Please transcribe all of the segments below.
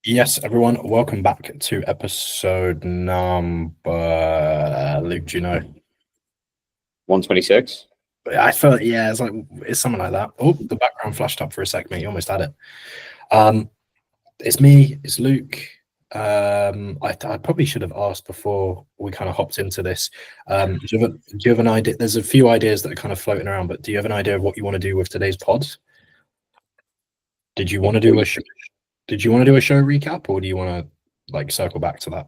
Yes, everyone, welcome back to episode number, Luke, do you know? 126. I felt, yeah, it's something like that. Oh, the background flashed up for a sec, mate. You almost had it. Um, it's me, it's Luke. I probably should have asked before we kind of hopped into this. Do you have an idea? There's a few ideas that are kind of floating around, but do you have an idea of what you want to do with today's pod? Did you want to do a show? Did you want to do a show recap, or do you want to circle back to that?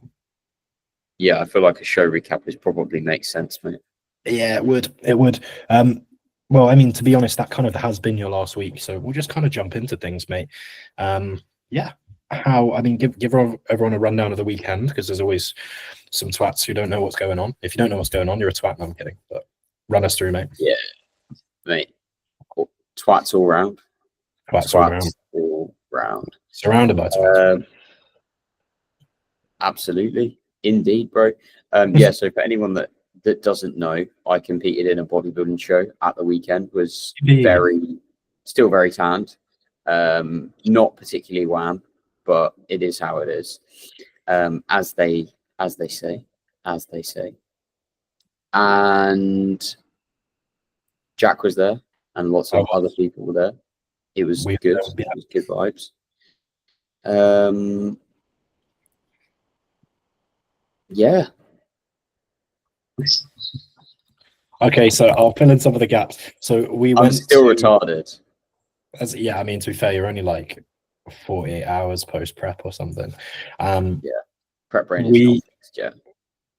Yeah, I feel like a show recap is probably makes sense, mate. Yeah, it would. It would. Well, I mean, to be honest, that kind of has been your last week, so we'll just kind of jump into things, mate. Yeah. I mean, give everyone a rundown of the weekend, because there's always some twats who don't know what's going on. If you don't know what's going on, you're a twat. No, I'm kidding. But run us through, mate. Yeah, mate. Twats all round. Twats all around. All round. Surrounded by twats. Absolutely. Indeed, bro. Yeah, so for anyone that doesn't know, I competed in a bodybuilding show at the weekend, was still very tanned. Not particularly wham, but it is how it is. As they say. And Jack was there, and lots of other people were there. It was good. It was good vibes. Yeah. Okay, so I'll fill in some of the gaps. So I'm still retarded. Yeah, I mean, to be fair, you're only like 48 hours post prep or something. Yeah, prep brain is not fixed yet.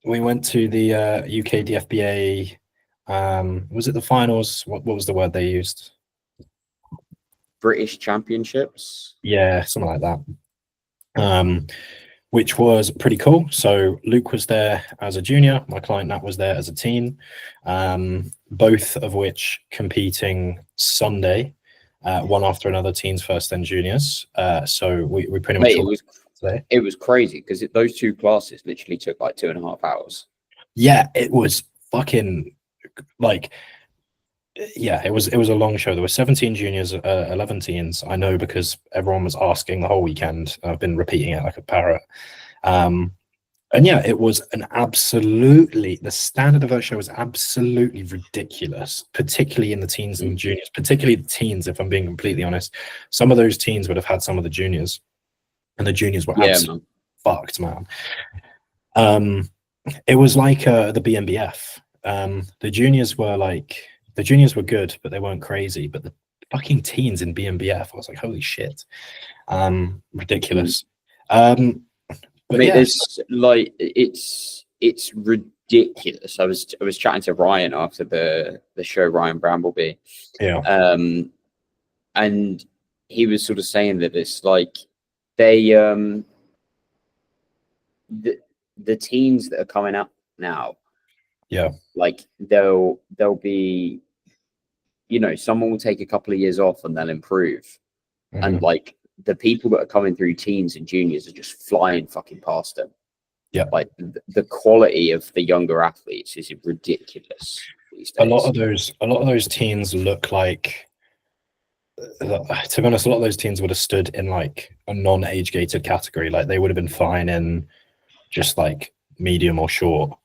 We went to the UK DFBA. Was it the finals? What was the word they used? British Championships. Yeah, something like that. Which was pretty cool. So Luke was there as a junior. My client Nat was there as a teen. Both of which competing Sunday, one after another, teens first, then juniors. So we pretty much. It was crazy because those two classes literally took like 2.5 hours. Yeah, it was fucking it was a long show. There were 17 juniors, 11 teens. I know because everyone was asking the whole weekend. I've been repeating it like a parrot. And yeah, it was the standard of that show was absolutely ridiculous, particularly in the teens and juniors, particularly the teens, if I'm being completely honest. Some of those teens would have had some of the juniors, and the juniors were absolutely fucked, man. It was like the BNBF. The juniors were good, but they weren't crazy. But the fucking teens in BNBF, I was like, holy shit, ridiculous. But yeah. It's ridiculous. I was chatting to Ryan after the show, Ryan Brambleby. Yeah. And he was sort of saying that it's like they the teens that are coming up now. Yeah. Like they'll be, someone will take a couple of years off and they'll improve. Mm-hmm. And like the people that are coming through teens and juniors are just flying fucking past them. Yeah. Like the quality of the younger athletes is ridiculous these days. A lot of those teens look like, to be honest, a lot of those teens would have stood in like a non-age gated category. Like they would have been fine in just like medium or short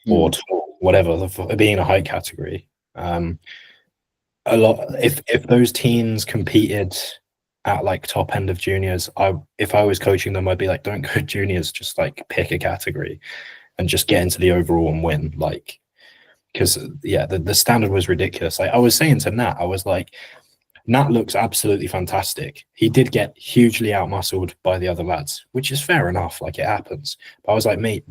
or tall, whatever, being a height category. A lot, if those teens competed at like top end of juniors, if I was coaching them, I'd be like, don't go juniors, just like pick a category and just get into the overall and win. Like, because yeah, the standard was ridiculous. Like I was saying to Nat, I was like, Nat looks absolutely fantastic. He did get hugely outmuscled by the other lads, which is fair enough. Like it happens. But I was like, mate,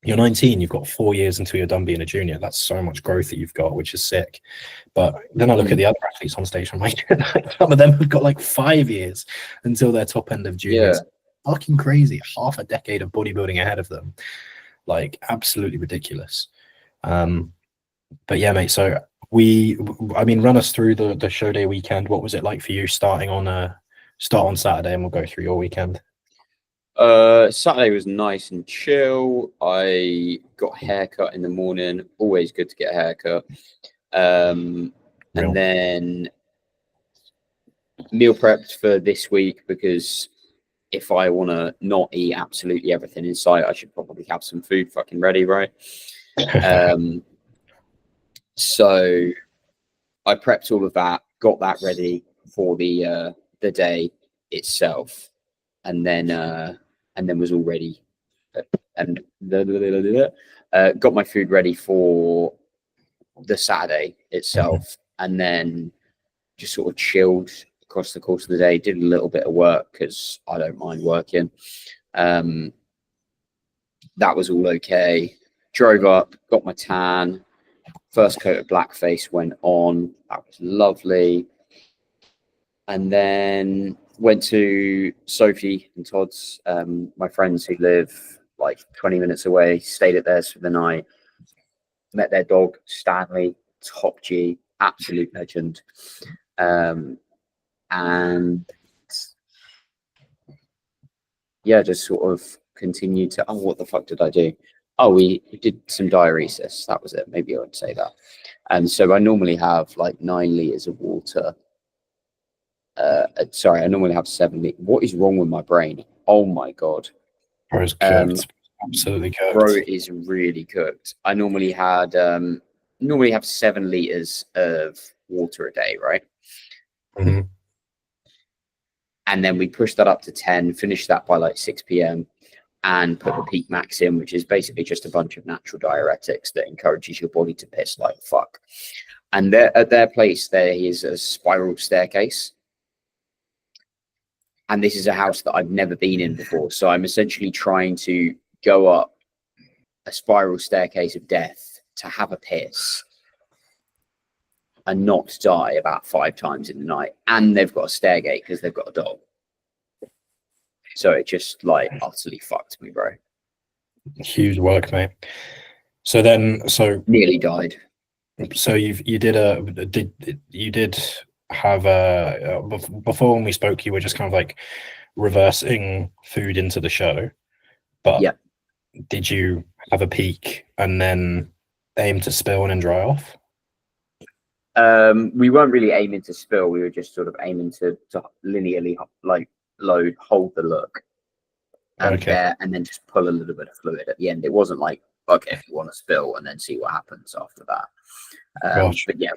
you're 19. You've got 4 years until you're done being a junior. That's so much growth that you've got, which is sick. But then I look at the other athletes on stage. I'm like, some of them have got like 5 years until their top end of juniors. Yeah. Fucking crazy. Half a decade of bodybuilding ahead of them. Like absolutely ridiculous. But yeah, mate. So run us through the show day weekend. What was it like for you start on Saturday, and we'll go through your weekend. Saturday was nice and chill. I got a haircut in the morning. Always good to get a haircut. And then meal prepped for this week because if I want to not eat absolutely everything in sight, I should probably have some food fucking ready, right? So I prepped all of that, got that ready for the day itself, and then was all ready, and got my food ready for the Saturday itself, and then just sort of chilled across the course of the day. Did a little bit of work because I don't mind working. That was all okay. Drove up, got my tan. First coat of blackface went on. That was lovely. And then went to Sophie and Todd's, my friends who live like 20 minutes away, stayed at theirs for the night. Met their dog, Stanley, top G, absolute legend. And yeah, just sort of continued to, oh, what the fuck did I do? Oh, we did some diuresis. That was it. Maybe I would say that. And so I normally have like 9 liters of water. Sorry, I normally have 7 liters. What is wrong with my brain? Oh my God. Bro's cooked. Absolutely cooked. Bro is really cooked. I normally have 7 liters of water a day, right? Mm-hmm. And then we pushed that up to 10, finished that by like 6 p.m. and put the Peak Max in, which is basically just a bunch of natural diuretics that encourages your body to piss like fuck. And at their place, there is a spiral staircase. And this is a house that I've never been in before. So I'm essentially trying to go up a spiral staircase of death to have a piss and not die about 5 times in the night. And they've got a stair gate because they've got a dog. So it just like utterly fucked me, bro. Huge work, mate. So nearly died. So you did have a before when we spoke, you were just kind of like reversing food into the show, but yeah, did you have a peak and then aim to spill and then dry off? We weren't really aiming to spill. We were just sort of aiming to linearly like hold the look, and then just pull a little bit of fluid at the end. It wasn't like, okay, if you want to spill and then see what happens after that. But yeah,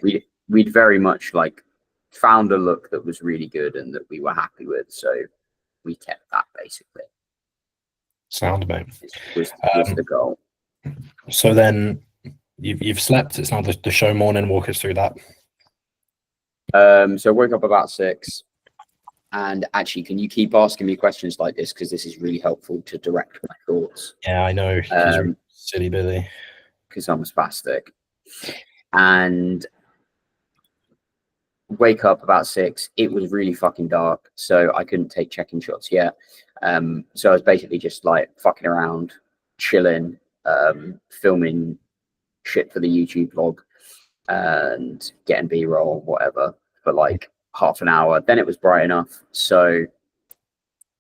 we'd very much like found a look that was really good and that we were happy with, so we kept that basically. Sound, mate. Was the goal. So then you've slept. It's now the show morning. Walk us through that. So I woke up about 6. And actually, can you keep asking me questions like this, because this is really helpful to direct my thoughts? Yeah, I know. Silly Billy. Because I'm a spastic. And wake up about 6. It was really fucking dark, so I couldn't take check-in shots yet. So I was basically just like fucking around, chilling, filming shit for the YouTube vlog and getting B-roll, whatever, for like half an hour. Then it was bright enough, so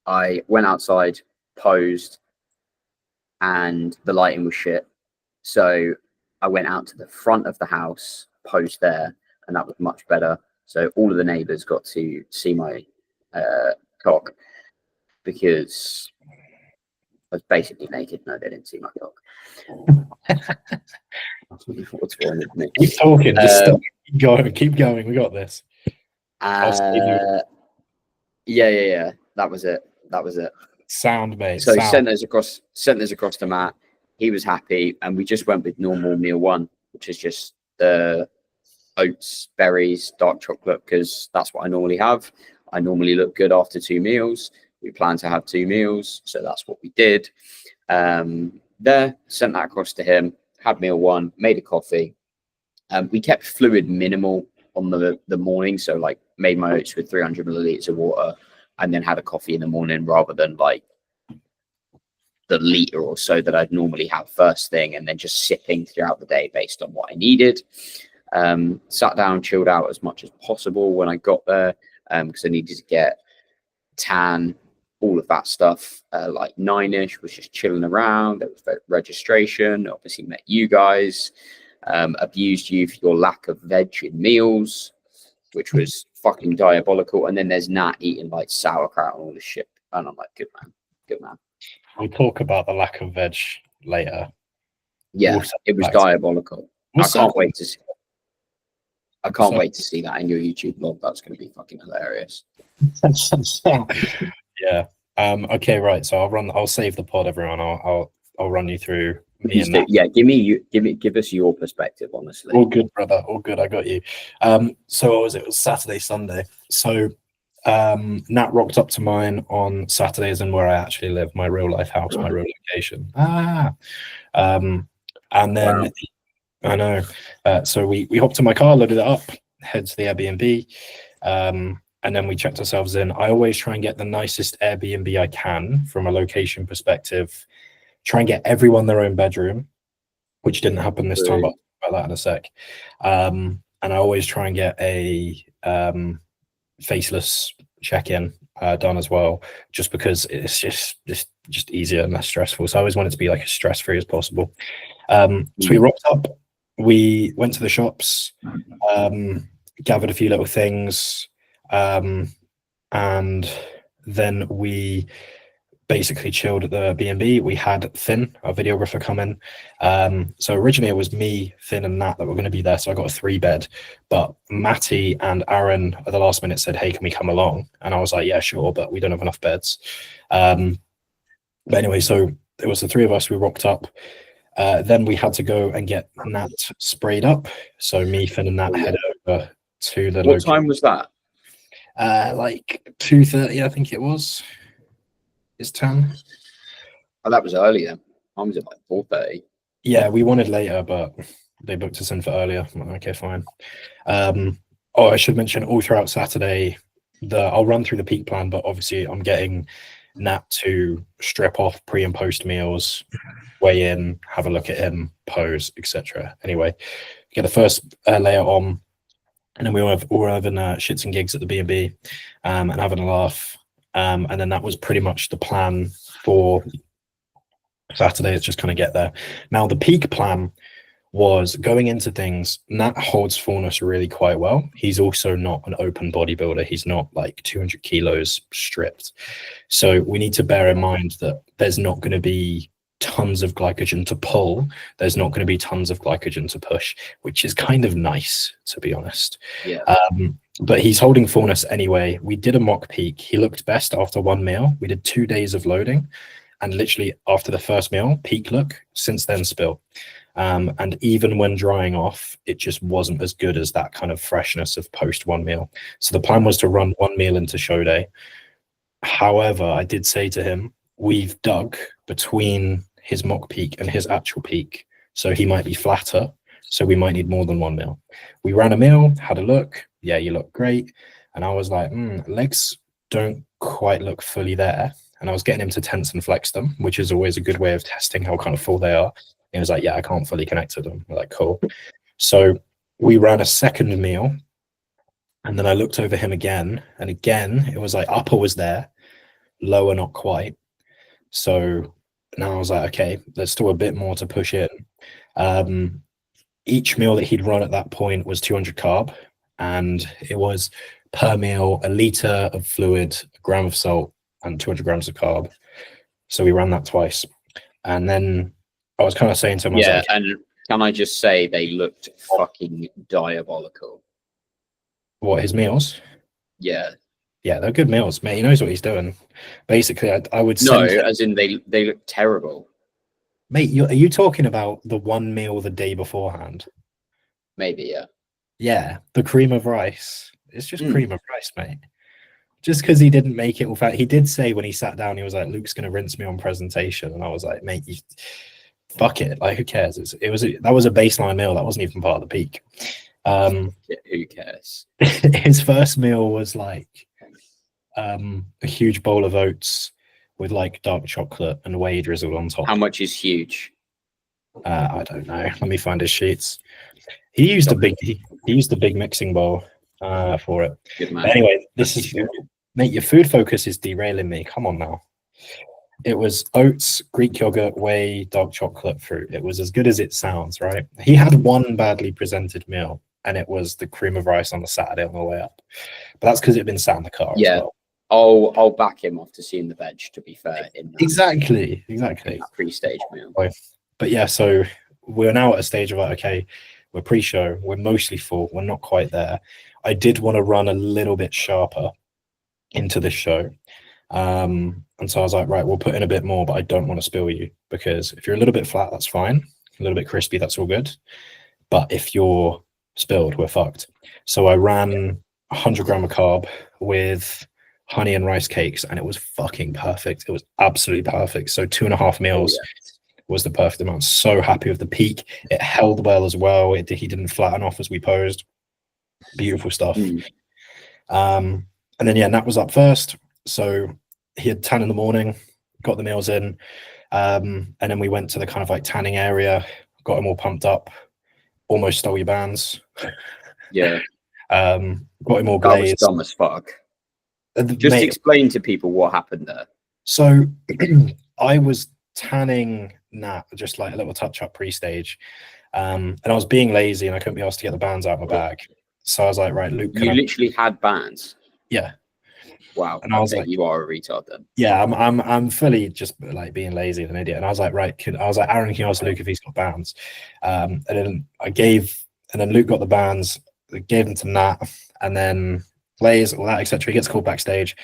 I went outside, posed, and the lighting was shit. So I went out to the front of the house, posed there, and that was much better. So all of the neighbors got to see my cock, because I was basically naked. No, they didn't see my cock. What's wrong with me? Keep talking. Just stop. Keep going. We got this. Yeah. That was it. Sound, mate. So sent those across to Matt. He was happy, and we just went with normal meal 1, which is just the oats, berries, dark chocolate, because that's what I normally have. I normally look good after 2 meals. We plan to have 2 meals, so that's what we did. Sent that across to him. Had meal 1, made a coffee. We kept fluid minimal on the morning, so like made my oats with 300 milliliters of water, and then had a coffee in the morning rather than like the liter or so that I'd normally have first thing, and then just sipping throughout the day based on what I needed. Sat down, chilled out as much as possible when I got there, because I needed to get tan, all of that stuff. Like 9ish was just chilling around. There was registration. Obviously met you guys. Abused you for your lack of veg in meals, which was fucking diabolical. And then there's Nat eating like sauerkraut and all this shit And I'm like, good man. We'll talk about the lack of veg later. Yeah, it was diabolical. I can't wait to see. I can't wait to see that in your YouTube vlog. That's going to be fucking hilarious. Yeah. Okay. Right. So I'll save the pod, everyone. I'll run you through me and yeah. Give us your perspective. Honestly. All good, brother. All good. I got you. So what was it? It was Saturday, Sunday. So Nat rocked up to mine on Saturdays, and where I actually live, my real life house, my real location. And then Wow. I know. So we hopped in my car, loaded it up, head to the Airbnb, and then we checked ourselves in. I always try and get the nicest Airbnb I can from a location perspective. Try and get everyone their own bedroom, which didn't happen this time, but I'll talk about that in a sec. And I always try and get a faceless check-in done as well, just because it's just easier and less stressful. So I always want it to be like as stress-free as possible. So we rocked up, we went to the shops, gathered a few little things, and then we basically chilled at the B&B. We had Finn, our videographer, come in. So originally it was me, Finn, and Nat that were going to be there. So I got a 3-bed, but Matty and Aaron at the last minute said, "Hey, can we come along?" And I was like, "Yeah, sure, but we don't have enough beds." But anyway, so it was the 3 of us. We rocked up. Then we had to go and get Nat sprayed up. So me, Finn, and Nat headed over to the. What time was that? Like 2:30, I think it was. It's 10. Oh, that was early then. I was at like 4:30. Yeah, we wanted later, but they booked us in for earlier. I'm like, okay, fine. I should mention all throughout Saturday, I'll run through the peak plan, but obviously I'm getting Nat to strip off pre and post meals, weigh in, have a look at him, pose, etc. Anyway, get the first layer on, and then we were all having shits and gigs at the B&B and having a laugh. And then that was pretty much the plan for Saturday, is just kind of get there. Now, the peak plan was going into things. Nat holds fullness really quite well. He's also not an open bodybuilder. He's not like 200 kilos stripped. So we need to bear in mind that there's not going to be tons of glycogen to pull. There's not going to be tons of glycogen to push, which is kind of nice, to be honest. Yeah. But he's holding fullness anyway. We did a mock peak. He looked best after 1 meal. We did 2 days of loading, and literally after the first meal, peak look. Since then, spill. And even when drying off, it just wasn't as good as that kind of freshness of post 1 meal. So the plan was to run 1 meal into show day. However, I did say to him, we've dug between his mock peak and his actual peak, so he might be flatter. So we might need more than 1 meal. We ran a meal, had a look. Yeah, you look great. And I was like, legs don't quite look fully there. And I was getting him to tense and flex them, which is always a good way of testing how kind of full they are. And he was like, yeah, I can't fully connect to them. We're like, cool. So we ran a second meal. And then I looked over him again. And again, it was like upper was there, lower not quite. So now I was like, okay, there's still a bit more to push in. Each meal that he'd run at that point was 200 carb. And it was per meal, 1 liter of fluid, 1 gram of salt, and 200 grams of carb. So we ran that twice. And then I was kind of saying to him, yeah, and can I just say they looked fucking diabolical. What, his meals? Yeah. Yeah, they're good meals, mate. He knows what he's doing. Basically, I would say... No, as in they look terrible. Mate, are you talking about the 1 meal the day beforehand? Maybe, yeah. Yeah, the cream of rice. It's just cream of rice, mate. Just because he didn't make it. In fact, he did say when he sat down, he was like, "Luke's going to rinse me on presentation," and I was like, "Mate, fuck it. Like, who cares?" That was a baseline meal. That wasn't even part of the peak. Who cares? His first meal was like a huge bowl of oats with like dark chocolate and whey drizzled on top. How much is huge? I don't know. Let me find his sheets. He used a big mixing bowl for it. Good man. But anyway, this is mate. Your food focus is derailing me. Come on now. It was oats, Greek yogurt, whey, dark chocolate, fruit. It was as good as it sounds, right? He had one badly presented meal, and it was the cream of rice on the Saturday on the way up. But that's because it had been sat in the car. Yeah. As well. I'll back him after seeing the veg. To be fair, in that, Exactly. in that pre-stage meal. But yeah, so we're now at a stage of like, okay, we're pre-show, we're mostly full, we're not quite there. I did want to run a little bit sharper into this show. And so I was like, right, we'll put in a bit more, but I don't want to spill you, because if you're a little bit flat, that's fine. A little bit crispy, that's all good. But if you're spilled, we're fucked. So I ran 100 gram of carb with honey and rice cakes, and it was fucking perfect. It was absolutely perfect. So 2.5 meals was the perfect amount. So happy with the peak. It held well as well. He didn't flatten off as we posed. Beautiful stuff. And then yeah, Nat was up first. So he had 10 in the morning, got the meals in. And then we went to the kind of like tanning area, got him all pumped up, almost stole your bands. Yeah. Got him all glazed. That was dumb as fuck. Just explain to people what happened there. So I was tanning Nat, just like a little touch-up pre-stage. And I was being lazy and I couldn't be asked to get the bands out of my bag. So I was like, right, Luke. You literally had bands? Yeah. Wow. And I was like, you are a retard then. Yeah, I'm fully just like being lazy and an idiot. And I was like, right, Aaron, can you ask Luke if he's got bands? And then Luke got the bands, gave them to Nat, and then plays all that, etc. He gets called backstage,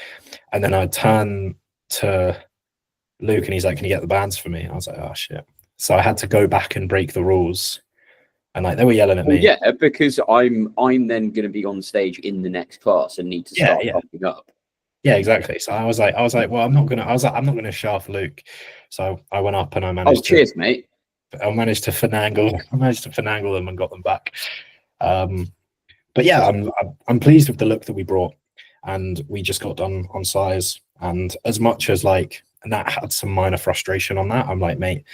and then I turn to Luke and he's like, can you get the bands for me? I was like, oh shit. So I had to go back and break the rules. And like they were yelling at me. Yeah, because I'm then going to be on stage in the next class and need to start pumping up. Yeah, exactly. So I was like, well, I'm not gonna shaft Luke. So I went up and I managed. Cheers, mate. I managed to finagle them and got them back. But yeah, I'm pleased with the look that we brought, and we just got done on size. And as much as like Nat had some minor frustration on that, I'm like, mate,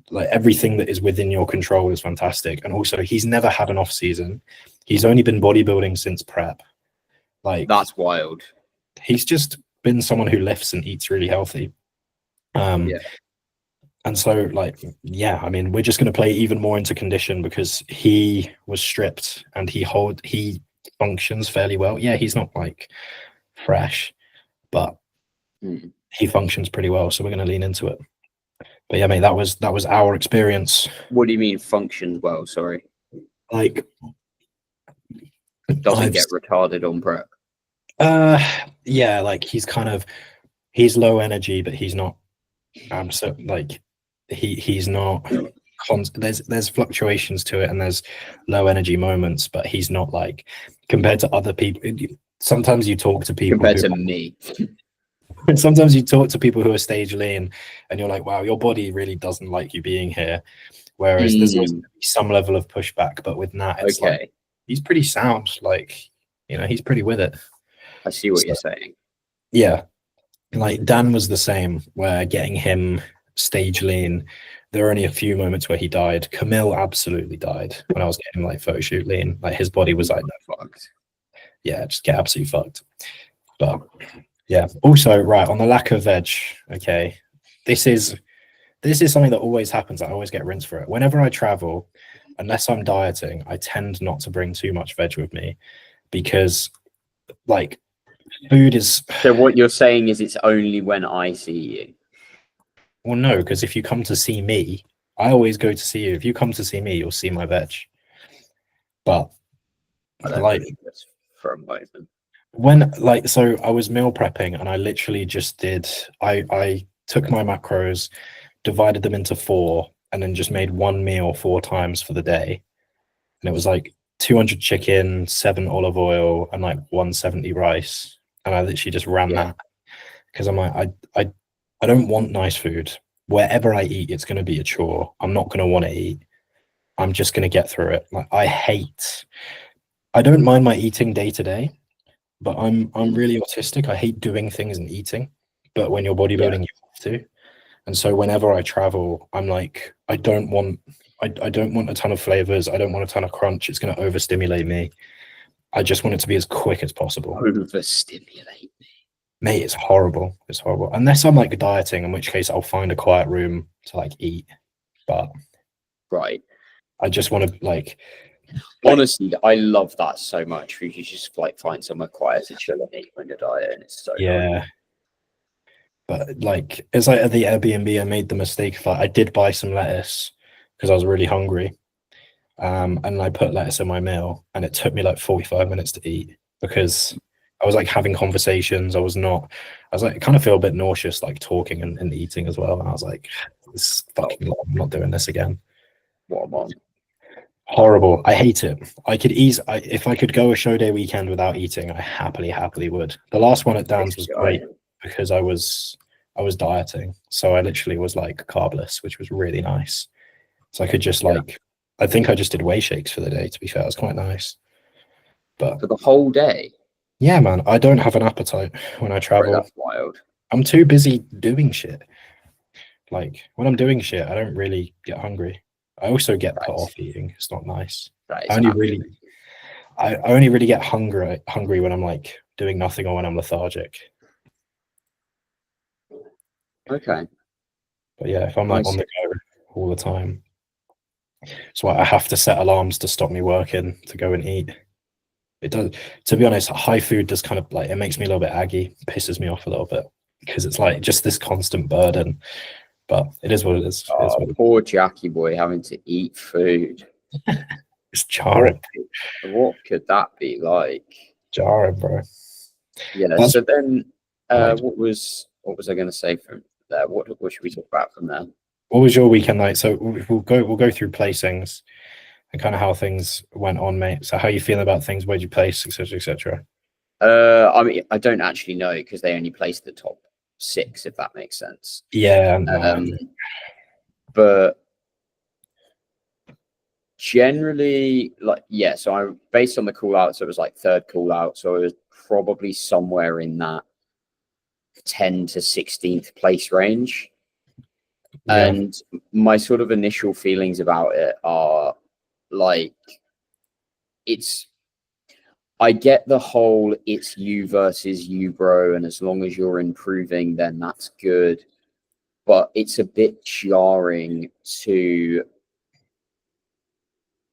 like everything that is within your control is fantastic. And also, he's never had an off season. He's only been bodybuilding since prep. Like that's wild. He's just been someone who lifts and eats really healthy. And so like, yeah, I mean, we're just going to play even more into condition because he was stripped and he functions fairly well. Yeah, he's not like fresh, but he functions pretty well. So we're going to lean into it. But yeah, mate, that was our experience. What do you mean functions well? Sorry. Like doesn't get retarded on prep. Yeah, like he's low energy, but he's not so like he's not there's fluctuations to it and there's low energy moments, but he's not like compared to other people. Sometimes you talk to people compared to me. Sometimes you talk to people who are stage lean and you're like, wow, your body really doesn't like you being here. Whereas there's some level of pushback, but with Nat, it's like he's pretty sound, like, you know, he's pretty with it. I see what you're saying. Yeah. Like Dan was the same, where getting him stage lean, there were only a few moments where he died. Camille absolutely died when I was getting him like photo shoot lean. Like his body was like, no, fucked. Yeah, just get absolutely fucked. But yeah. Also, right, on the lack of veg, okay, this is something that always happens. I always get rinsed for it. Whenever I travel, unless I'm dieting, I tend not to bring too much veg with me because like food is. So what you're saying is it's only when I see you? Well, no, because if you come to see me, I always go to see you. If you come to see me, you'll see my veg. But I don't like this for a moment. When so I was meal prepping and I literally just I took my macros, divided them into 4, and then just made one meal 4 times for the day. And it was like 200 chicken, 7 olive oil, and like 170 rice. And I literally just ran that because I'm like, I don't want nice food. Wherever I eat, it's going to be a chore. I'm not going to want to eat. I'm just going to get through it. Like I don't mind my eating day to day, but I'm really autistic. I hate doing things and eating. But when you're bodybuilding, you have to. And so whenever I travel, I'm like, I don't want a ton of flavors. I don't want a ton of crunch. It's going to overstimulate me. I just want it to be as quick as possible. Overstimulate me. Mate, it's horrible. It's horrible. Unless I'm like dieting, in which case I'll find a quiet room to like eat. But right. I just want to like Honestly, I love that so much. You just like find somewhere quiet to chill and eat when you're diet, and it's so nice. Yeah. But like, it's like at the Airbnb, I made the mistake of I did buy some lettuce because I was really hungry. And I put lettuce in my meal, and it took me like 45 minutes to eat because I was like having conversations. I was like, I kind of feel a bit nauseous, like talking and eating as well. And I was like, this is fucking long. I'm not doing this again. What I'm on. Horrible. I hate it. If I could go a show day weekend without eating, I happily would. The last one at Dan's was great because I was dieting. So I literally was like carbless, which was really nice. So I could just like, I think I just did whey shakes for the day, to be fair. It was quite nice. But for the whole day? Yeah, man. I don't have an appetite when I travel. That's wild. I'm too busy doing shit. Like, when I'm doing shit, I don't really get hungry. I also get put off eating. It's not nice. I only really get hungry when I'm like doing nothing or when I'm lethargic. Okay. But yeah, if I'm like on the go all the time, so I have to set alarms to stop me working to go and eat. It does. To be honest, high food does kind of like, it makes me a little bit aggy, pisses me off a little bit because it's like just this constant burden. But it is what it is. Poor Jackie boy having to eat food. It's jarring. What could that be like? Jarring, bro. Yeah. So then, what was I going to say from there? What should we talk about from there? What was your weekend like? So we'll go through placings and kind of how things went on, mate. So how you feeling about things? Where'd you place, etc., etc.? I mean, I don't actually know because they only placed the top 6, if that makes sense. Yeah. But generally, like, yeah. So I based on the call out, so it was like 3rd call out. So it was probably somewhere in that 10 to 16th place range. Yeah. And my sort of initial feelings about it are like, I get the whole it's you versus you, bro, and as long as you're improving, then that's good. But it's a bit jarring to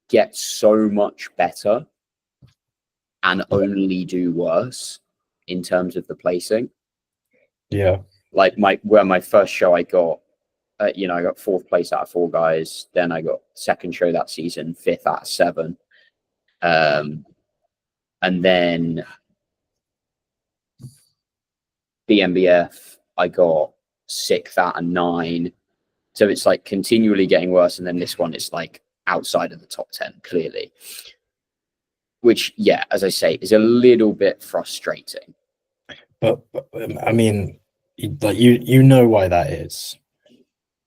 get so much better and only do worse in terms of the placing. Yeah. Like my first show I got, I got 4th place out of 4 guys. Then I got 2nd show that season, 5th out of 7. And then BNBF, I got 6th out of 9. So it's like continually getting worse. And then this one is like outside of the top 10, clearly. Which, yeah, as I say, is a little bit frustrating. But I mean, like you know why that is.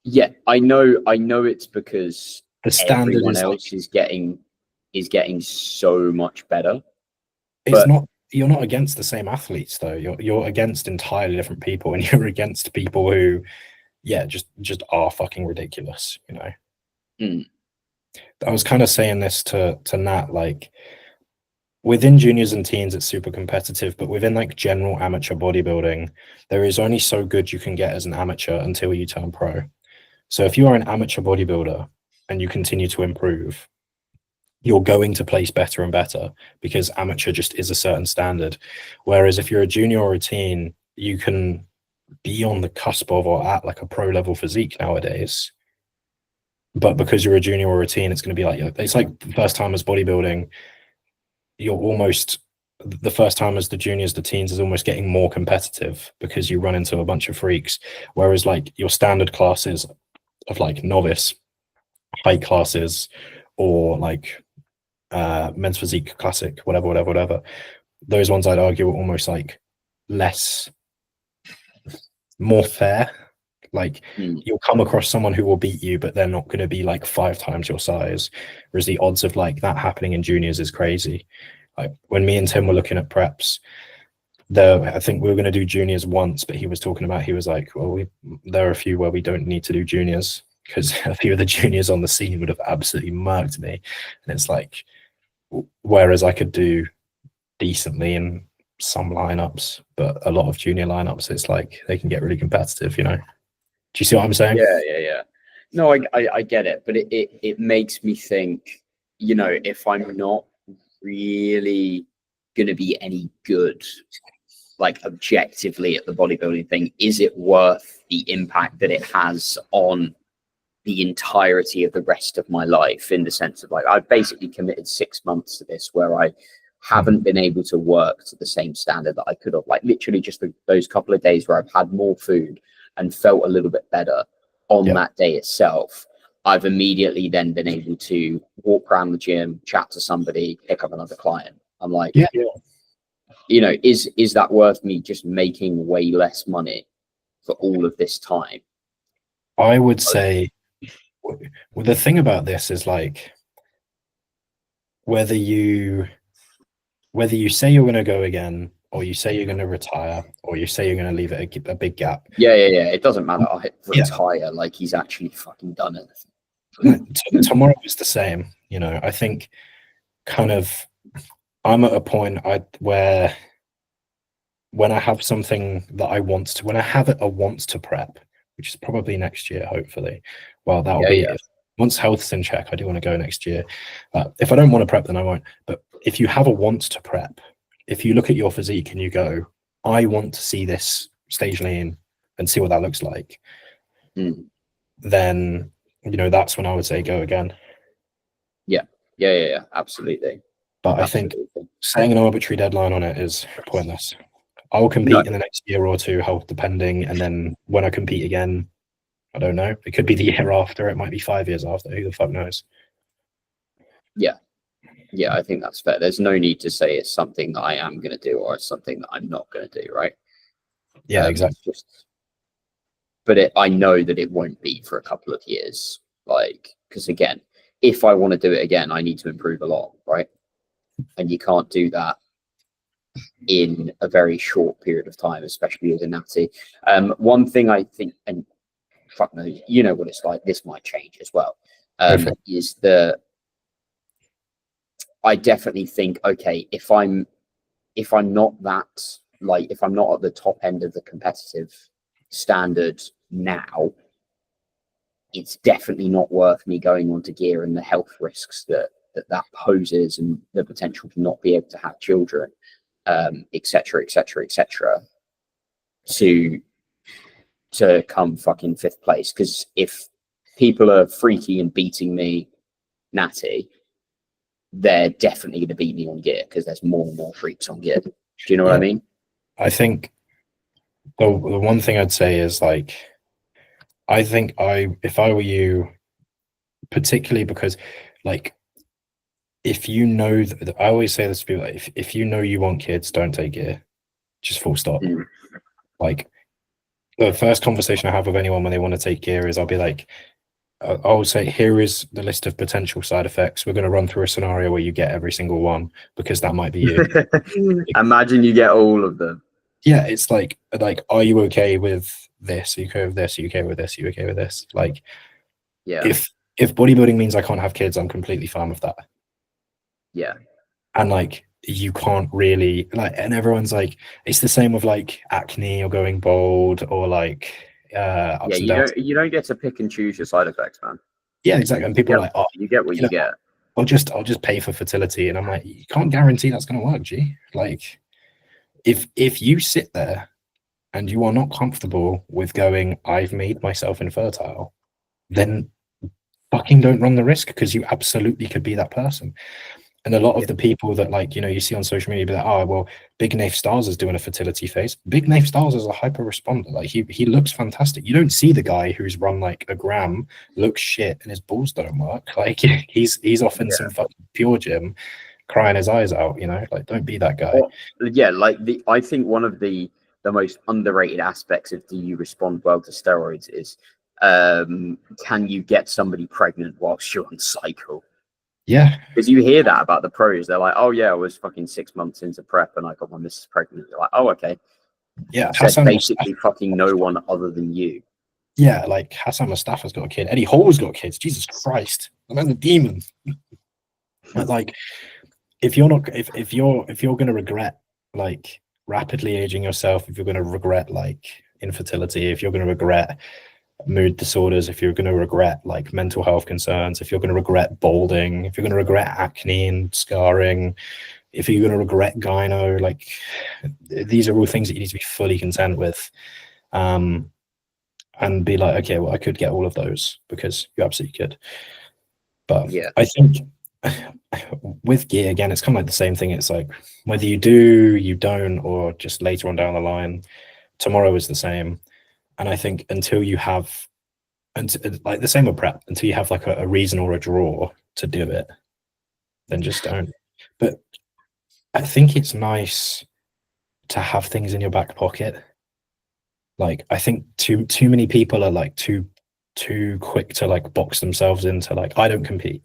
Yeah, I know it's because the standard everyone else is getting so much better. You're not against the same athletes though. You're against entirely different people, and you're against people who, yeah, just are fucking ridiculous, you know. I was kind of saying this to Nat, like within juniors and teens it's super competitive, but within like general amateur bodybuilding, there is only so good you can get as an amateur until you turn pro. So if you are an amateur bodybuilder and you continue to improve, you're going to place better and better because amateur just is a certain standard. Whereas if you're a junior or a teen, you can be on the cusp of or at like a pro level physique nowadays. But because you're a junior or a teen, it's going to be like, it's like first timers bodybuilding. You're almost, the first timers, the juniors, the teens is almost getting more competitive because you run into a bunch of freaks. Whereas like your standard classes of like novice, height classes, or like men's physique classic, whatever, those ones I'd argue are almost like more fair. Like you'll come across someone who will beat you, but they're not going to be like 5 times your size. Whereas the odds of like that happening in juniors is crazy. Like when me and Tim were looking at preps, I think we were going to do juniors once, but he was talking about, he was like, well, there are a few where we don't need to do juniors because a few of the juniors on the scene would have absolutely murked me. And it's like, whereas I could do decently in some lineups, but a lot of junior lineups, it's like they can get really competitive, you know. Do you see what I'm saying? Yeah. No, I get it, but it makes me think you know, if I'm not really going to be any good, like objectively at the bodybuilding thing, is it worth the impact that it has on the entirety of the rest of my life? In the sense of like, I've basically committed 6 months to this where I haven't been able to work to the same standard that I could have. Like literally just those couple of days where I've had more food and felt a little bit better on that day itself, I've immediately then been able to walk around the gym, chat to somebody, pick up another client. I'm like, you know, is that worth me just making way less money for all of this time? I would say, well, the thing about this is like, whether you say you're going to go again, or you say you're going to retire, or you say you're going to leave it a big gap. Yeah. It doesn't matter. I'll retire like he's actually fucking done it. Tomorrow is the same. You know, I think kind of I'm at a point where when I have something that I want to, when I have a want to prep, which is probably next year, hopefully. Well, that'll be once health's in check. I do want to go next year. If I don't want to prep, then I won't. But if you have a want to prep, if you look at your physique and you go, I want to see this stage lean and see what that looks like, then, you know, that's when I would say go again. Yeah, absolutely. But absolutely. I think setting an arbitrary deadline on it is pointless. I will compete in the next year or two, health depending, and then when I compete again, I don't know. It could be the year after. It might be 5 years after. Who the fuck knows? Yeah, I think that's fair. There's no need to say it's something that I am going to do or it's something that I'm not going to do, right? Yeah, exactly. But I know that it won't be for a couple of years. Like, because again, if I want to do it again, I need to improve a lot, right? And you can't do that in a very short period of time, especially as a natty. One thing I think, and fuck no, you know what it's like, this might change as well, is I definitely think, okay, if I'm not that, like, if I'm not at the top end of the competitive standard now, it's definitely not worth me going on to gear and the health risks that poses and the potential to not be able to have children, etc., to come fucking 5th place. Because if people are freaky and beating me natty, they're definitely going to beat me on gear because there's more and more freaks on gear. Do you know what I mean? I think the one thing I'd say is, like, I think if I were you, particularly because, like, if you know that, I always say this to people, like, if you know you want kids, don't take gear. Just full stop. Like, the first conversation I have with anyone when they want to take gear is I'll be like, I'll say, here is the list of potential side effects. We're going to run through a scenario where you get every single one, because that might be you. Imagine you get all of them. Yeah, it's like, are you okay with this? Are you okay with this? Are you okay with this? Are you okay with this? Like, yeah. If bodybuilding means I can't have kids, I'm completely fine with that. Yeah. And like, you can't really, like, and everyone's like, it's the same with like acne or going bald or like you don't get to pick and choose your side effects, man. Yeah, exactly. And people are like, oh, you get what you get. I'll just pay for fertility. And I'm like, you can't guarantee that's going to work, G. Like, if you sit there and you are not comfortable with going, I've made myself infertile, then fucking don't run the risk, because you absolutely could be that person. And a lot of the people that, like, you know, you see on social media be like, oh, well, Big Nath Styles is doing a fertility phase. Big Nath Styles is a hyper responder. Like, he looks fantastic. You don't see the guy who's run like a gram, looks shit, and his balls don't work. Like, he's off in some fucking pure gym crying his eyes out, you know? Like, don't be that guy. Well, yeah, like I think one of the most underrated aspects of do you respond well to steroids is, can you get somebody pregnant whilst you're on cycle? Yeah, because you hear that about the pros. They're like, oh yeah, I was fucking 6 months into prep and I got my missus pregnant. You're like, oh, okay. Yeah, Hassan basically fucking no one other than you. Yeah, like Hassan Mustafa's got a kid. Eddie Hall's got kids. Jesus Christ, the man's a demon. But like, if you're gonna regret like rapidly aging yourself, if you're gonna regret like infertility, if you're gonna regret mood disorders, if you're going to regret like mental health concerns, if you're going to regret balding, if you're going to regret acne and scarring, if you're going to regret gyno, like these are all things that you need to be fully content with, and be like, okay, well, I could get all of those, because you absolutely could. But Yeah. I think with gear, again, it's kind of like the same thing. It's like whether you do, you don't, or just later on down the line, tomorrow is the same. And I think until you have, and like the same with prep, until you have like a reason or a draw to do it, then just don't. But I think it's nice to have things in your back pocket. Like I think too many people are like too quick to like box themselves into like, I don't compete,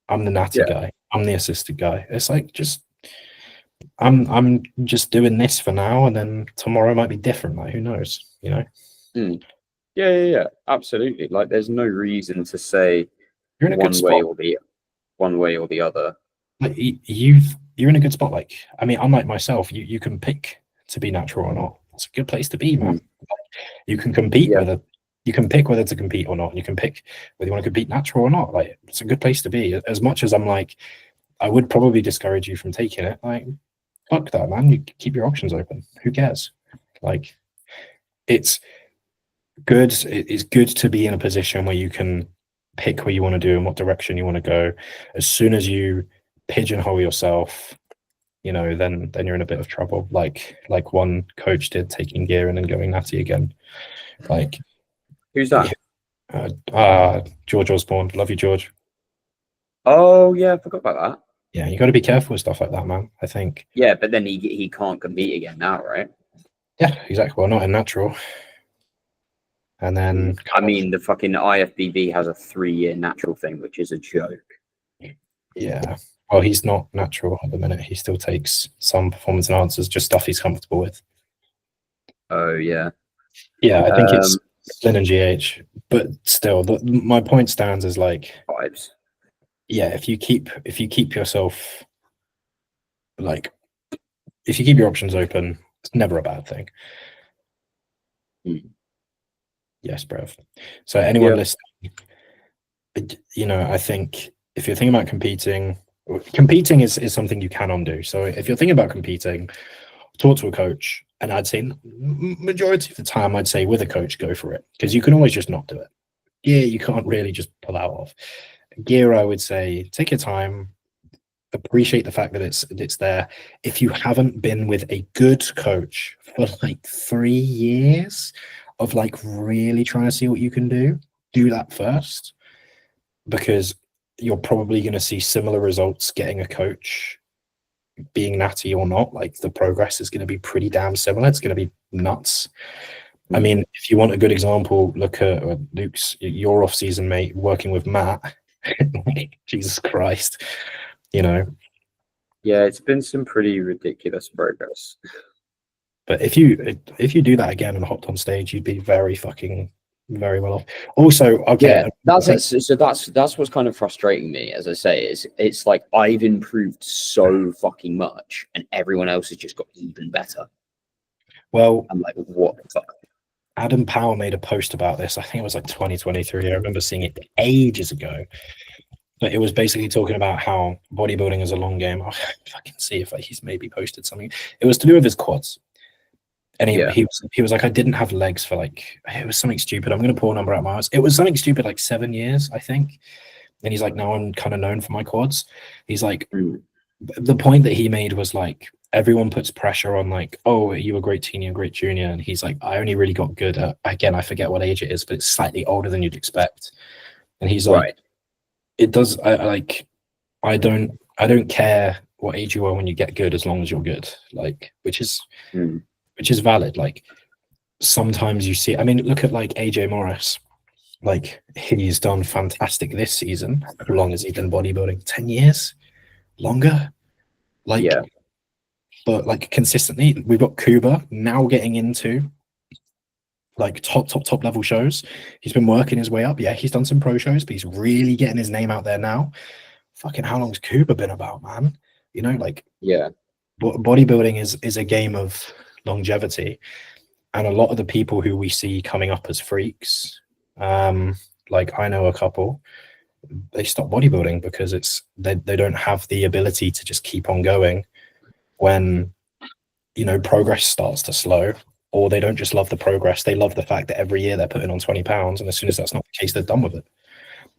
I'm the natty guy, I'm the assisted guy. It's like, just I'm just doing this for now, and then tomorrow might be different. Like who knows, you know? Yeah, absolutely. Like there's no reason to say You're in a good spot. one way or the other. Like you're in a good spot. Like, I mean, unlike myself, you can pick to be natural or not. It's a good place to be, man. Like, you can compete whether you can pick whether to compete or not. You can pick whether you want to compete natural or not. Like, it's a good place to be. As much as I'm like, I would probably discourage you from taking it. Like, fuck that, man. You keep your options open. Who cares? Like, it's good. It's good to be in a position where you can pick what you want to do and what direction you want to go. As soon as you pigeonhole yourself, you know, then you're in a bit of trouble. Like one coach did, taking gear and then going natty again. Like, who's that? George Osborne. Love you, George. Oh yeah, I forgot about that. Yeah, you got to be careful with stuff like that, man. I think. Yeah, but then he can't compete again now, right? Yeah, exactly. Well, not in natural. And then I mean, the fucking IFBB has a 3-year natural thing, which is a joke. Yeah. Well, he's not natural at the minute. He still takes some performance enhancers, just stuff he's comfortable with. Oh yeah. Yeah, I think it's Flynn and GH, but still, my point stands as like vibes. Yeah, if you keep yourself, like, if you keep your options open, it's never a bad thing. Yes, Brev. So anyone listening, you know, I think if you're thinking about competing is something you can undo. So if you're thinking about competing, talk to a coach, and I'd say majority of the time, I'd say with a coach, go for it, because you can always just not do it. Yeah, you can't really just pull out of. Gear, I would say, take your time, appreciate the fact that it's there. If you haven't been with a good coach for like 3 years of like really trying to see what you can do that first, because you're probably going to see similar results getting a coach, being natty or not. Like the progress is going to be pretty damn similar. It's going to be nuts. I mean, if you want a good example, look at Luke's, your off-season mate, working with Matt. Jesus Christ, you know. Yeah, it's been some pretty ridiculous progress. But if you do that again and hopped on stage, you'd be very well off. Also, okay, that's what's kind of frustrating me. As I say, it's like I've improved so fucking much, and everyone else has just got even better. Well, I'm like, what the fuck? Adam Power made a post about this. I think it was like 2023. I remember seeing it ages ago. But it was basically talking about how bodybuilding is a long game. I can see if he's maybe posted something. It was to do with his quads. And he was like, I didn't have legs for like, it was something stupid. I'm going to pull a number out of my ass. It was something stupid, like 7 years, I think. And he's like, now I'm kind of known for my quads. He's like, the point that he made was like, everyone puts pressure on like, oh, you were great teen, you're great junior. And he's like, I only really got good at, again, I forget what age it is, but it's slightly older than you'd expect. And he's like, it does. I don't care what age you are when you get good, as long as you're good. Like, which is valid. Like, sometimes you see. I mean, look at like AJ Morris. Like, he's done fantastic this season. How long has he been bodybuilding? 10 years, longer. Like, but like consistently, we've got Kuba now getting into like top level shows. He's been working his way up. Yeah, he's done some pro shows, but he's really getting his name out there now. Fucking how long's Kuba been about, man? You know, like, bodybuilding is a game of longevity, and a lot of the people who we see coming up as freaks, Like I know a couple, they stop bodybuilding because they don't have the ability to just keep on going when progress starts to slow, or they don't just love the progress, they love the fact that every year they're putting on 20 pounds, and as soon as that's not the case, they're done with it.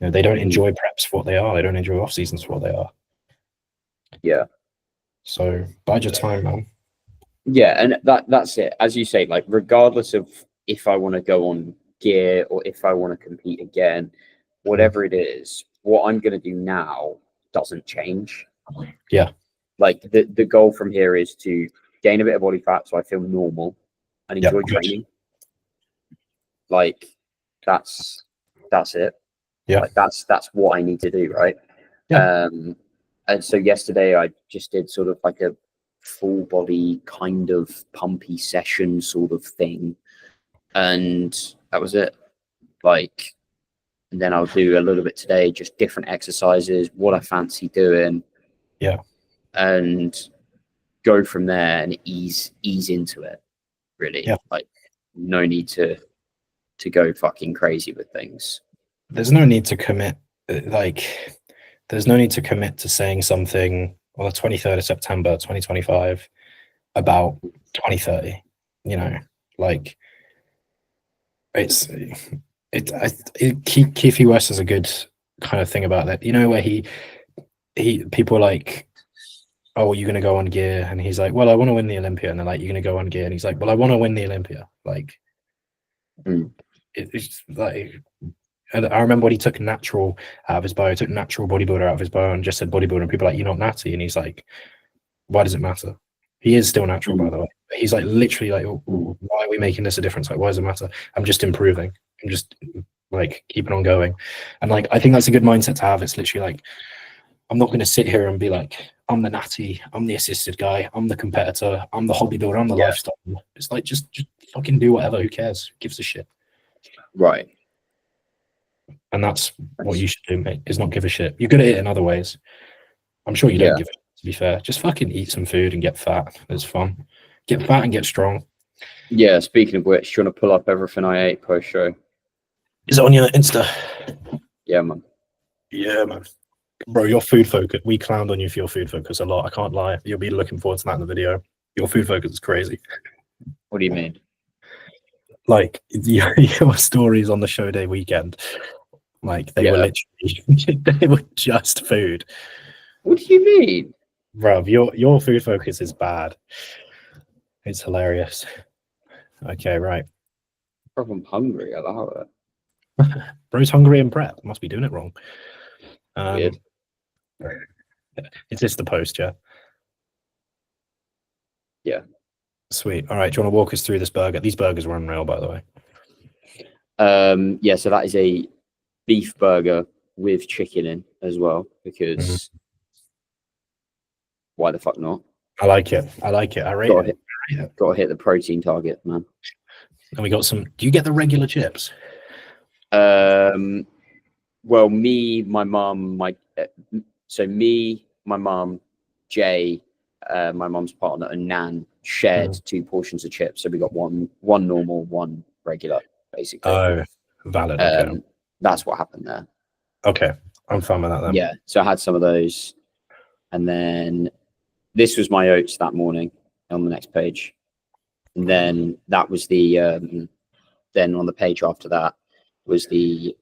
They don't enjoy preps for what they are, they don't enjoy off seasons for what they are. Yeah. So bide your time, man. Yeah, and that's it. As you say, like regardless of if I want to go on gear or if I want to compete again, whatever it is, what I'm going to do now doesn't change. Yeah. Like the goal from here is to gain a bit of body fat so I feel normal and enjoy training. Like that's it. Yeah. Like that's what I need to do, right? Yeah. And so yesterday I just did sort of like a full body kind of pumpy session sort of thing, and that was it. Like, and then I'll do a little bit today, just different exercises, what I fancy doing. Yeah. And go from there and ease into it, really. Yeah. Like no need to go fucking crazy with things. There's no need to commit. Like there's no need to commit to saying something on the 23rd of September 2025 about 2030. Like Keith West is a good kind of thing about that, where he people are like, oh, are you going to go on gear? And he's like, well, I want to win the Olympia. And they're like, you're going to go on gear? And he's like, well, I want to win the Olympia. Like, it's like, I remember when he took natural out of his bio, took natural bodybuilder out of his bio and just said bodybuilder, and people are like, you're not natty. And he's like, why does it matter? He is still natural, by the way. He's like literally like, why are we making this a difference? Like, why does it matter? I'm just improving. I'm just like keeping on going. And like, I think that's a good mindset to have. It's literally like, I'm not going to sit here and be like, I'm the natty, I'm the assisted guy, I'm the competitor, I'm the hobby builder, I'm the lifestyle. It's like, just fucking do whatever. Who cares? Who gives a shit? Right. And that's what you should do, mate, is not give a shit. You're good at it in other ways. I'm sure you don't give a shit, to be fair. Just fucking eat some food and get fat. It's fun. Get fat and get strong. Yeah, speaking of which, do you want to pull up everything I ate post-show? Is it on your Insta? Yeah, man. Yeah, man. Bro, your food focus, we clowned on you for your food focus a lot. I can't lie. You'll be looking forward to that in the video. Your food focus is crazy. What do you mean? Like, your stories on the show day weekend, like, they were literally, they were just food. What do you mean? Bro, your food focus is bad. It's hilarious. Okay, right. Bro, I'm hungry. I love it. Bro's hungry and prep. Must be doing it wrong. Weird. Is this the post, yeah? Yeah. Sweet. All right. Do you want to walk us through this burger? These burgers were unreal, by the way. Yeah, so that is a beef burger with chicken in as well, because why the fuck not? I like it. I rate it. Got to hit the protein target, man. And we got some. Do you get the regular chips? Well, me, my mum, my mum, Jay, my mum's partner, and Nan shared 2 portions of chips. So we got one normal, one regular, basically. Oh, valid. Okay. That's what happened there. Okay, I'm fine with that then. Yeah, so I had some of those, and then this was my oats that morning on the next page, and then that was the then on the page after that was the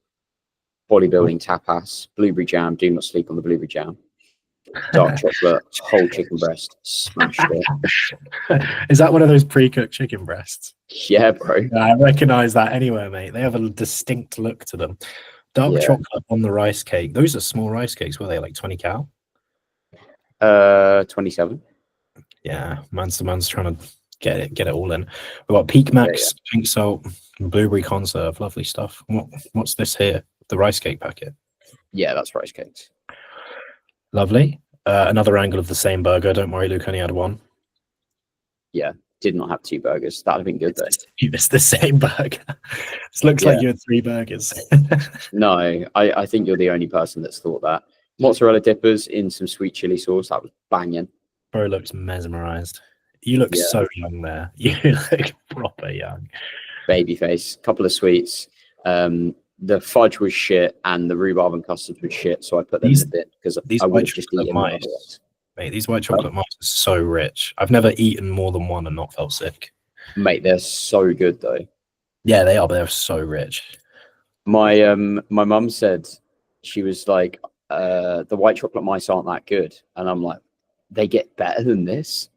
bodybuilding tapas, blueberry jam. Do not sleep on the blueberry jam. Dark chocolate, whole chicken breast, smashed it. Is that one of those pre-cooked chicken breasts? Yeah, bro. I recognize that anywhere, mate. They have a distinct look to them. Dark chocolate on the rice cake. Those are small rice cakes. Were they like 20 cal? 27. Yeah, man's trying to get it all in. We've got Peak Max, pink salt, blueberry conserve, lovely stuff. What's this here? The rice cake packet. Yeah, that's rice cakes. Lovely. Another angle of the same burger. Don't worry, Luke only had one. Yeah, did not have 2 burgers. That'd have been good though. It's the same burger. This looks like you had 3 burgers. No, I think you're the only person that's thought that. Mozzarella dippers in some sweet chili sauce. That was banging. Bro looks mesmerized. You look so young there. You look proper young. Baby face. Couple of sweets. the fudge was shit and the rhubarb and custards was shit, so I put them in a bin because I would have just eaten them otherwise. Mate, these white chocolate mice are so rich. I've never eaten more than one and not felt sick. Mate, they're so good though. Yeah, they are, but they're so rich. My mum said, she was like, the white chocolate mice aren't that good, and I'm like, they get better than this.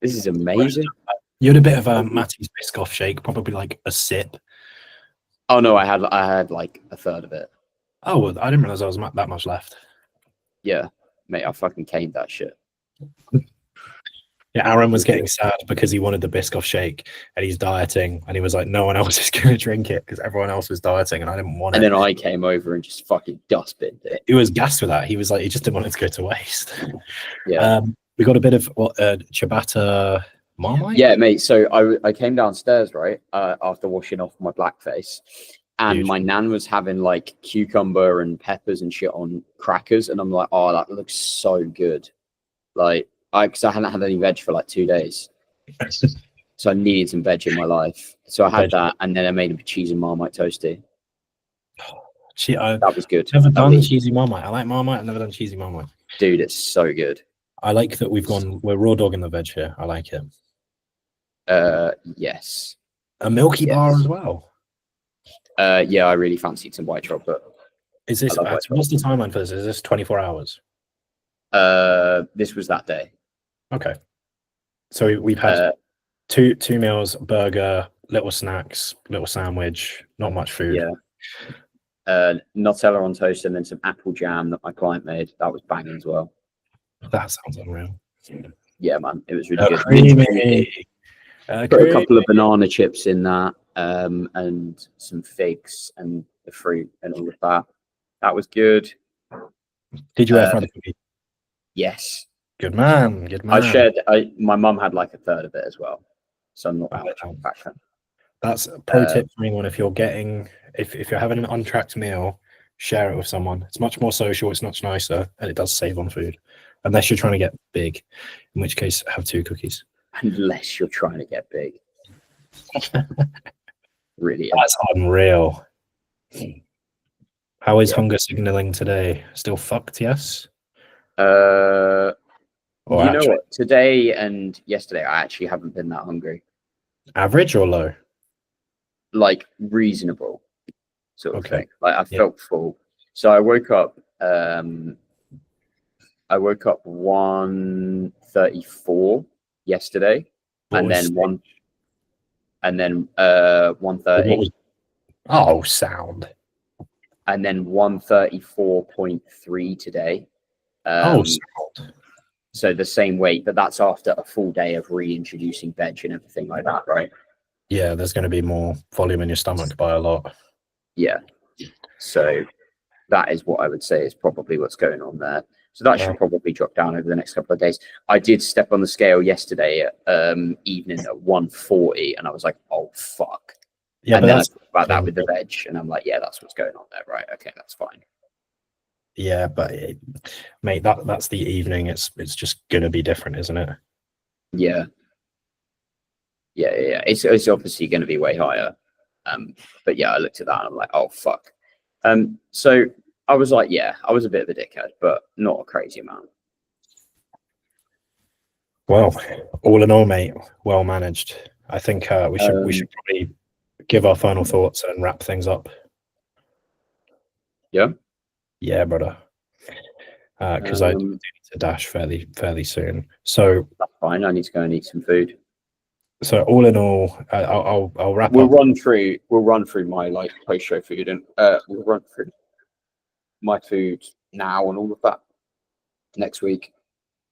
This is amazing. You had a bit of a Matty's Biscoff shake, probably like a sip. Oh no, I had like a third of it. Oh, well, I didn't realize there was that much left. Yeah, mate, I fucking caned that shit. Yeah, Aaron was getting sad because he wanted the Biscoff shake and he's dieting, and he was like, no one else is going to drink it because everyone else was dieting and I didn't want it. And then I came over and just fucking dustbined it. He was gassed with that. He was like, he just didn't want it to go to waste. Yeah. We got a bit of ciabatta Marmite. Yeah, mate. So I came downstairs, right, after washing off my blackface, and Huge. my nan was having like cucumber and peppers and shit on crackers, and I'm like, oh, that looks so good. Like, because I hadn't had any veg for like 2 days, so I needed some veg in my life. So I had that, and then I made a cheese and Marmite toasty. That was good. Never done cheesy Marmite. I like Marmite. I've never done cheesy Marmite. Dude, it's so good. I like that we're raw dogging the veg here. I like it. Yes. A milky bar as well. Yeah, I really fancied some white chocolate. Is this what's the timeline for this? Is this 24 hours? This was that day. Okay. So we've had two meals, burger, little snacks, little sandwich, not much food. Yeah. Nutella on toast and then some apple jam that my client made. That was banging as well. That sounds unreal. Yeah, man. It was really good. Creamy. Put a couple of banana chips in that, and some figs and the fruit and all of that. That was good. Did you have fun? Yes. Good man. Good man. My mum had like a third of it as well. So I'm not much of a factor. That's a pro tip for anyone. If you're having an untracked meal, share it with someone. It's much more social, it's much nicer, and it does save on food. Unless you're trying to get big, in which case have 2 cookies. Unless you're trying to get big. Really. That's unreal. How is hunger signaling today? Still fucked, yes? You know what? Today and yesterday, I actually haven't been that hungry. Average or low? Like reasonable sort of thing. Like I felt full. So I woke up 1:34 yesterday, and then 1:30. Oh, sound. And then 1:34.3 today. Sound. So the same weight, but that's after a full day of reintroducing veg and everything like that, right? Yeah, there's going to be more volume in your stomach by a lot. Yeah. So that is what I would say is probably what's going on there. So that should probably drop down over the next couple of days. I did step on the scale yesterday at evening at 1:40, and I was like, oh, fuck. Yeah, and then I thought about that with the veg, and I'm like, yeah, that's what's going on there. Right. Okay, that's fine. Yeah, but mate, that's the evening. It's just going to be different, isn't it? Yeah. Yeah. It's obviously going to be way higher. But yeah, I looked at that and I'm like, oh, fuck. So I was like, yeah, I was a bit of a dickhead, but not a crazy amount. Well, all in all, mate, well managed. I think we should probably give our final thoughts and wrap things up. Yeah. Yeah, brother. Because I need to dash fairly soon. So that's fine. I need to go and eat some food. So all in all, I'll wrap up. We'll run through my like post-show food, and we'll run through my food now and all of that next week.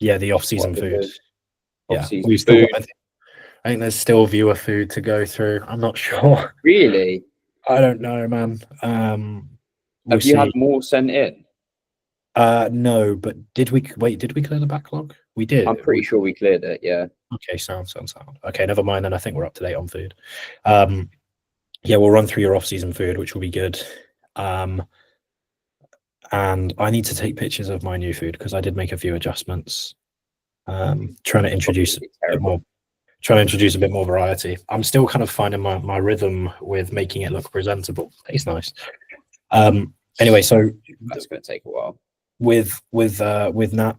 Yeah, the off-season food. Off-season food. I think there's still viewer food to go through. I'm not sure. Really? I don't know, man. Have you had more sent in? No, but did we clear the backlog? We did. I'm pretty sure we cleared it, yeah. Okay, sound. Okay, never mind then. I think we're up to date on food. Yeah, we'll run through your off-season food, which will be good. And I need to take pictures of my new food because I did make a few adjustments. Trying to introduce a bit more trying to introduce a bit more variety. I'm still kind of finding my rhythm with making it look presentable. It's nice. Anyway, so That's going to take a while. with Nat,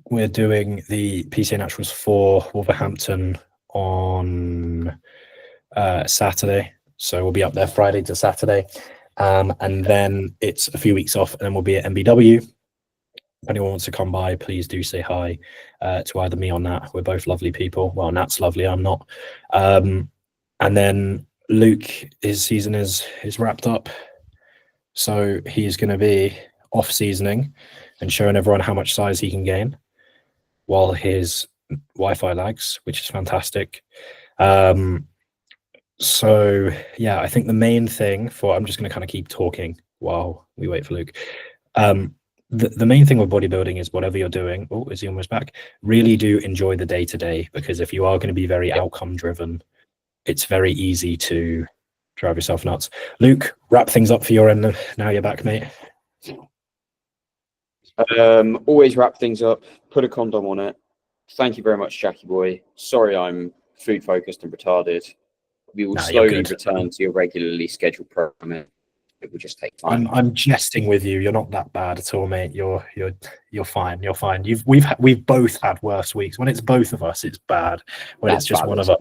we're doing the PCA Naturals for Wolverhampton on Saturday. So we'll be up there Friday to Saturday. And then it's a few weeks off, and then we'll be at MBW. If anyone wants to come by, please do say hi to either me or Nat. We're both lovely people. Well, Nat's lovely, I'm not. And then Luke, his season is wrapped up. So he's going to be off seasoning and showing everyone how much size he can gain while his Wi-Fi lags, which is fantastic. So yeah, I think the main thing I'm just going to kind of keep talking while we wait for Luke. The main thing with bodybuilding is whatever you're doing, is he almost back? Really do enjoy the day-to-day, because if you are going to be very outcome driven, it's very easy to drive yourself nuts. Luke, wrap things up for your end. Now you're back, mate. Always wrap things up, put a condom on it. Thank you very much, Jackie boy. Sorry I'm food focused and retarded. We will slowly return to your regularly scheduled programming. It will just take time. I'm jesting with you. You're not that bad at all, mate. You're fine. You're fine. We've both had worse weeks. When it's both of us, it's bad. When it's just one of us,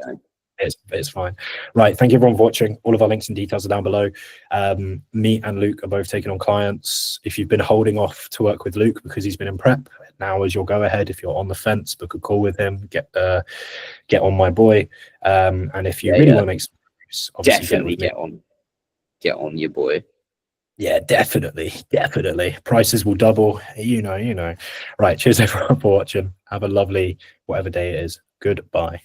it's fine. Right. Thank you everyone for watching. All of our links and details are down below. Me and Luke are both taking on clients. If you've been holding off to work with Luke because he's been in prep, now is your go ahead. If you're on the fence, book a call with him. Get on my boy. And if you really want to make some use, definitely get on your boy. Yeah, definitely. Prices will double. You know. Right. Cheers everyone for watching. Have a lovely whatever day it is. Goodbye.